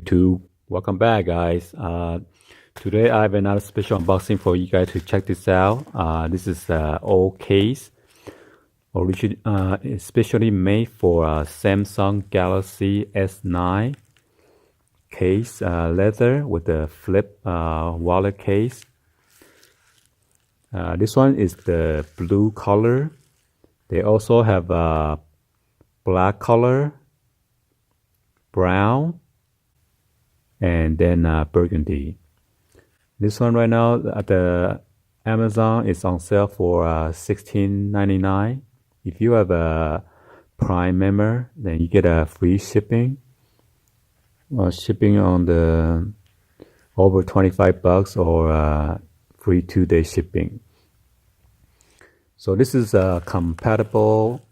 YouTube. Welcome back, guys. Today I have another special unboxing for you guys to check this out. This is OCASE, especially made for Samsung Galaxy S9 case, leather with a flip wallet case. This one is the blue color. They also have black color, brown, and then burgundy. This one right now at the Amazon is on sale for $16.99. If you have a Prime member, then you get a free shipping. Shipping on the over $25 or free 2-day shipping. So this is compatible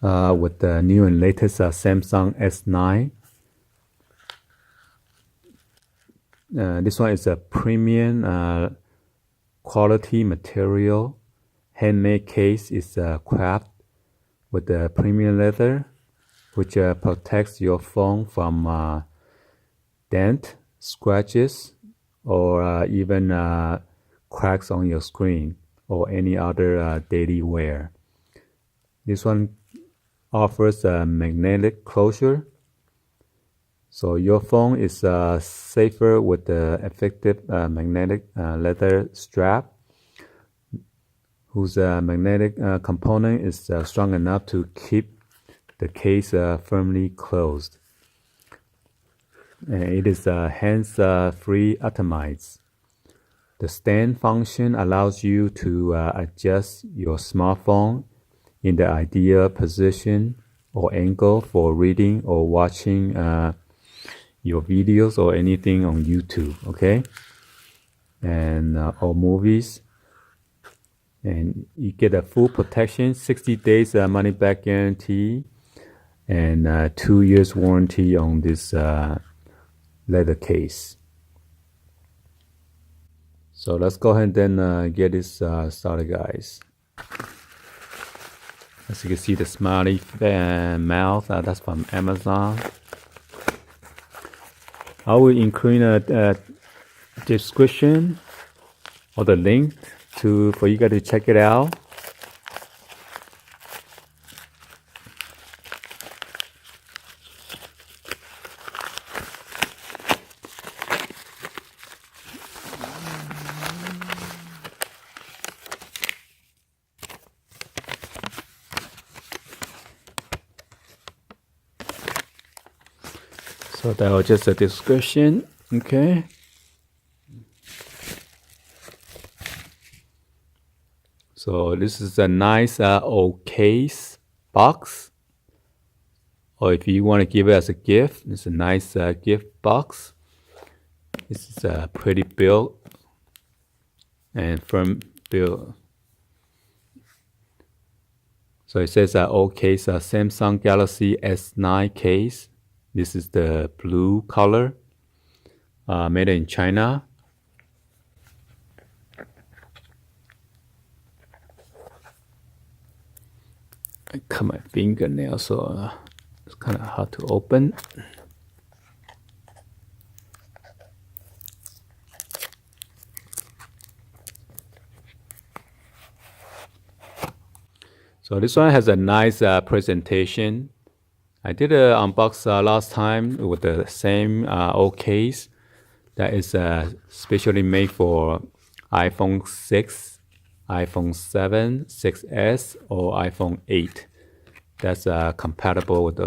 with the new and latest Samsung S9. This one is a premium quality material. Handmade case is crafted with the premium leather, which protects your phone from dent, scratches, or even cracks on your screen or any other daily wear. This one offers a magnetic closure, so your phone is safer with the effective magnetic leather strap, whose magnetic component is strong enough to keep the case firmly closed. It is hands-free atomized. The stand function allows you to adjust your smartphone in the ideal position or angle for reading or watching your videos or anything on YouTube, okay? And or movies. And you get a full protection, 60 days money back guarantee, and 2 years warranty on this leather case. So let's go ahead and get this started, guys. As you can see, the smiley mouth, that's from Amazon. I will include a description or the link for you guys to check it out. So that was just a description, okay? So this is a nice OCASE box. Or if you want to give it as a gift, it's a nice gift box. This is a pretty build and firm build. So it says OCASE Samsung Galaxy S9 case. This is the blue color, made in China. I cut my fingernail, so it's kind of hard to open. So this one has a nice presentation. I did an unbox last time with the same OCASE that is specially made for iPhone 6, iPhone 7, 6S, or iPhone 8. That's compatible with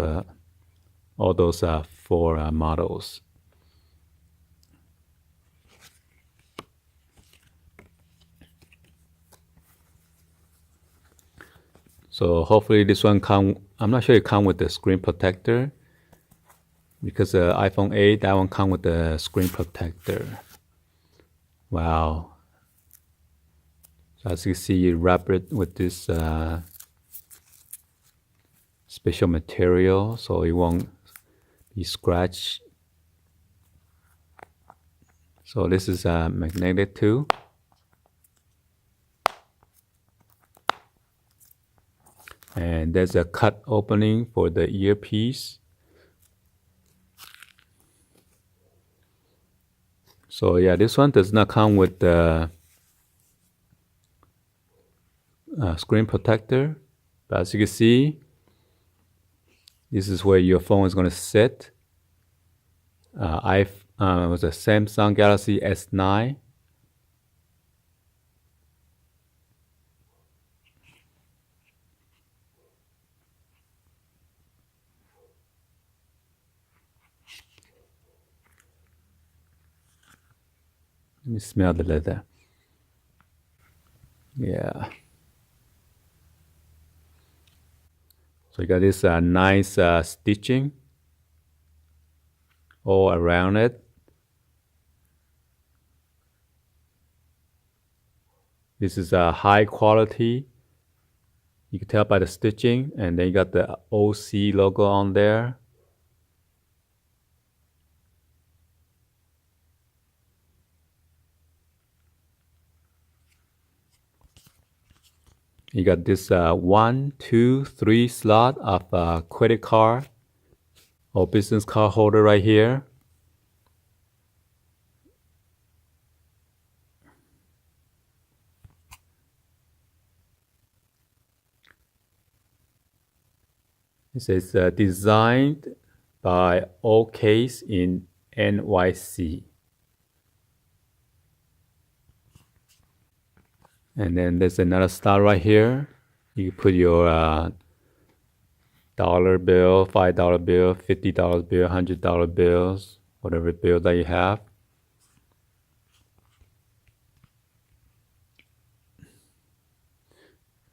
all those 4 models. So hopefully this one I'm not sure it comes with the screen protector, because the iPhone 8, that one comes with the screen protector. Wow. So as you see, you wrap it with this special material so it won't be scratched. So this is magnetic too. And there's a cut opening for the earpiece. So yeah, this one does not come with the screen protector, but as you can see, this is where your phone is going to sit. Was a Samsung Galaxy S9. Let me smell the leather. Yeah. So you got this nice stitching all around it. This is a high quality. You can tell by the stitching, and then you got the OC logo on there. You got this 1, 2, 3 slot of credit card or business card holder right here. It says designed by OCASE in NYC. And then there's another slot right here. You put your dollar bill, $5 bill, $50 bill, $100 bills, whatever bill that you have.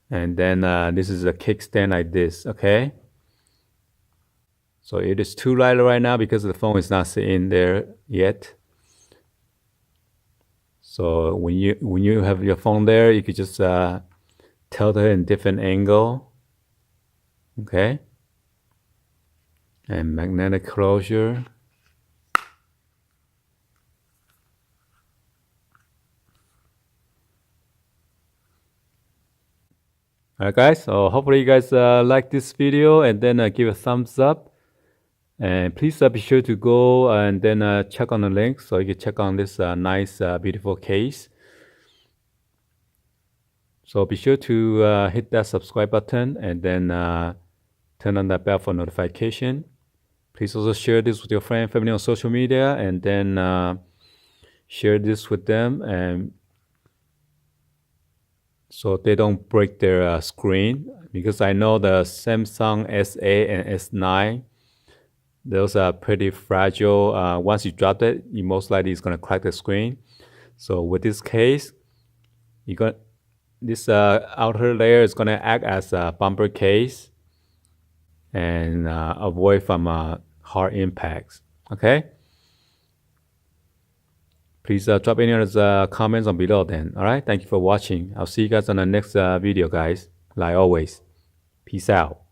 And then this is a kickstand like this, okay? So it is too light right now because the phone is not sitting there yet. So when you have your phone there, you could just tilt it in different angle, okay? And magnetic closure. Alright guys, so hopefully you guys like this video, and then give a thumbs up. And please be sure to go and then check on the link so you can check on this nice beautiful case. So be sure to hit that subscribe button and then turn on that bell for notification. Please also share this with your friend and family on social media, and then share this with them, and so they don't break their screen, because I know the Samsung S8 and S9, those are pretty fragile. Once you drop it, you most likely is going to crack the screen. So with this case, this outer layer is going to act as a bumper case and avoid from hard impacts. Okay. Please drop any other comments on below then. All right. Thank you for watching. I'll see you guys on the next video, guys. Like always. Peace out.